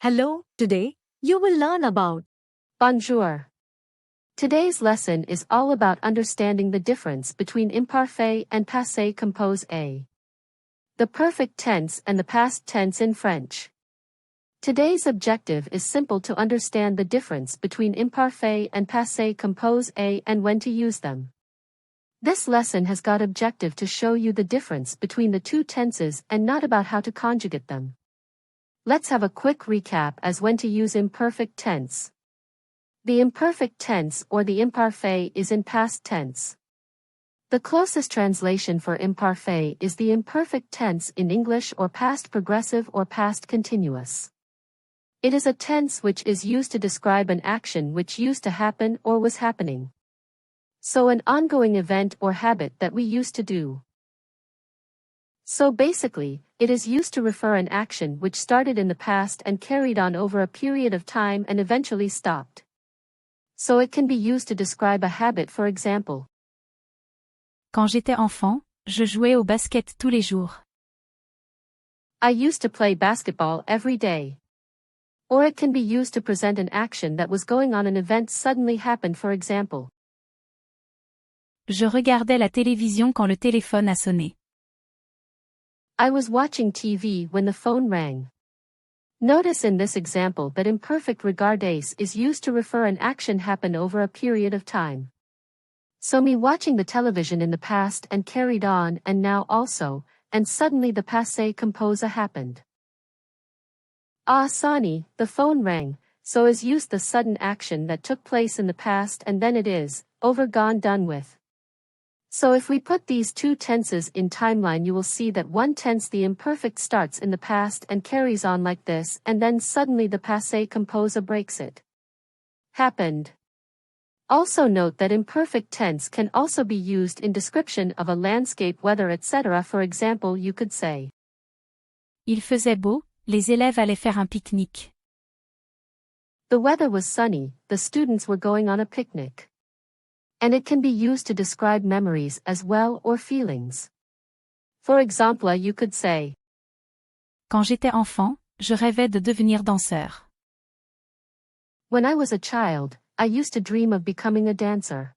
Hello, today, you will learn about Bonjour. Today's lesson is all about understanding the difference between imparfait and passé composé, the perfect tense and the past tense in French. Today's objective is simple: to understand the difference between imparfait and passé composé and when to use them. This lesson has got objective to show you the difference between the two tenses and not about how to conjugate them. Let's have a quick recap as when to use imperfect tense. The imperfect tense or the imparfait is in past tense. The closest translation for imparfait is the imperfect tense in English, or past progressive or past continuous. It is a tense which is used to describe an action which used to happen or was happening. So an ongoing event or habit that we used to do. So basically, it is used to refer an action which started in the past and carried on over a period of time and eventually stopped. So it can be used to describe a habit, for example. Quand j'étais enfant, je jouais au basket tous les jours. I used to play basketball every day. Or it can be used to present an action that was going on, an event suddenly happened, for example. Je regardais la télévision quand le téléphone a sonné. I was watching TV when the phone rang. Notice in this example that imperfect regarder is used to refer an action happened over a period of time. So me watching the television in the past and carried on, and now also, and suddenly the passé composé happened. Sonny, the phone rang, so is used the sudden action that took place in the past and then it is over, gone, done with. So if we put these two tenses in timeline, you will see that one tense, the imperfect, starts in the past and carries on like this, and then suddenly the passé composé breaks it. Happened. Also note that imperfect tense can also be used in description of a landscape, weather, etc. For example, you could say, Il faisait beau, les élèves allaient faire un pique-nique. The weather was sunny, the students were going on a picnic. And it can be used to describe memories as well, or feelings. For example, you could say, Quand j'étais enfant, je rêvais de devenir danseur. When I was a child, I used to dream of becoming a dancer.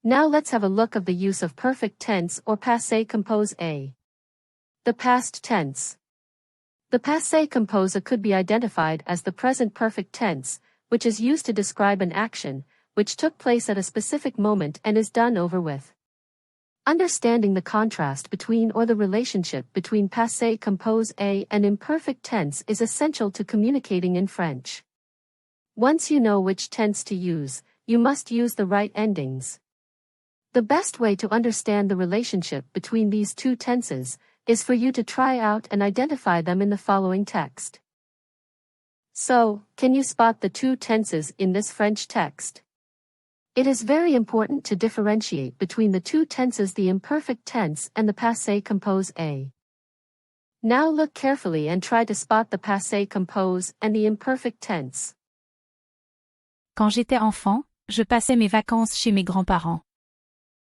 Now let's have a look of the use of perfect tense or passé composé. The past tense. The passé composé could be identified as the present perfect tense, which is used to describe an action which took place at a specific moment and is done over with. Understanding the contrast between, or the relationship between, passé composé and imperfect tense is essential to communicating in French. Once you know which tense to use, you must use the right endings. The best way to understand the relationship between these two tenses is for you to try out and identify them in the following text. So, can you spot the two tenses in this French text? It is very important to differentiate between the two tenses, the imperfect tense and the passé composé. Now look carefully and try to spot the passé composé and the imperfect tense. Quand j'étais enfant, je passais mes vacances chez mes grands-parents.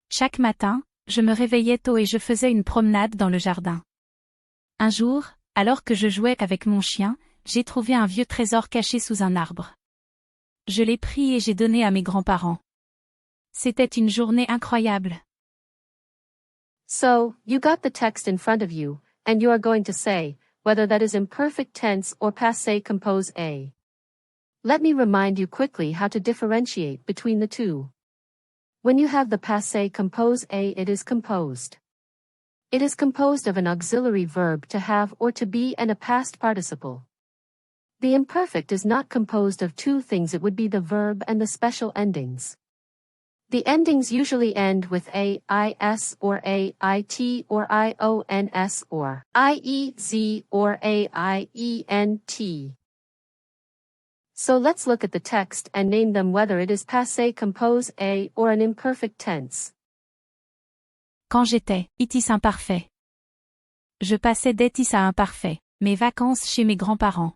Chaque matin, je me réveillais tôt et je faisais une promenade dans le jardin. Un jour, alors que je jouais avec mon chien, j'ai trouvé un vieux trésor caché sous un arbre. Je l'ai pris et j'ai donné à mes grands-parents. C'était une journée incroyable. So, you got the text in front of you, and you are going to say whether that is imperfect tense or passé composé. Let me remind you quickly how to differentiate between the two. When you have the passé composé, it is composed. It is composed of an auxiliary verb, to have or to be, and a past participle. The imperfect is not composed of two things, it would be the verb and the special endings. The endings usually end with a, is, or a, it, or ions, or iez, or a, ient. So let's look at the text and name them, whether it is passé composé or an imperfect tense. Quand j'étais, itis imparfait. Je passais d'étis à imparfait, mes vacances chez mes grands-parents.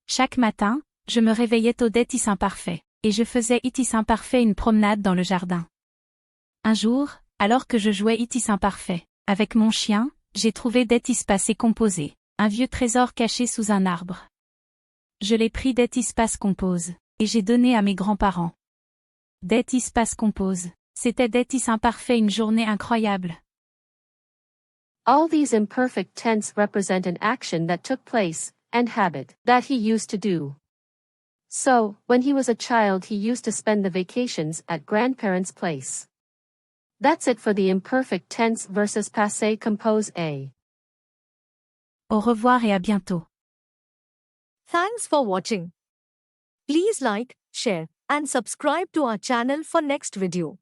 Chaque matin, je me réveillais tôt d'étis imparfait, et je faisais itis imparfait une promenade dans le jardin. Un jour, alors que je jouais itis imparfait, avec mon chien, j'ai trouvé d'étis passé composé, un vieux trésor caché sous un arbre. Je l'ai pris d'être Passé Composé, et j'ai donné à mes grands-parents. D'être Passé Composé. C'était d'être imparfait, une journée incroyable. All these imperfect tense represent an action that took place, and habit that he used to do. So, when he was a child he used to spend the vacations at grandparents' place. That's it for the imperfect tense versus Passé Composé. Au revoir et à bientôt. Thanks for watching. Please like, share, and subscribe to our channel for next video.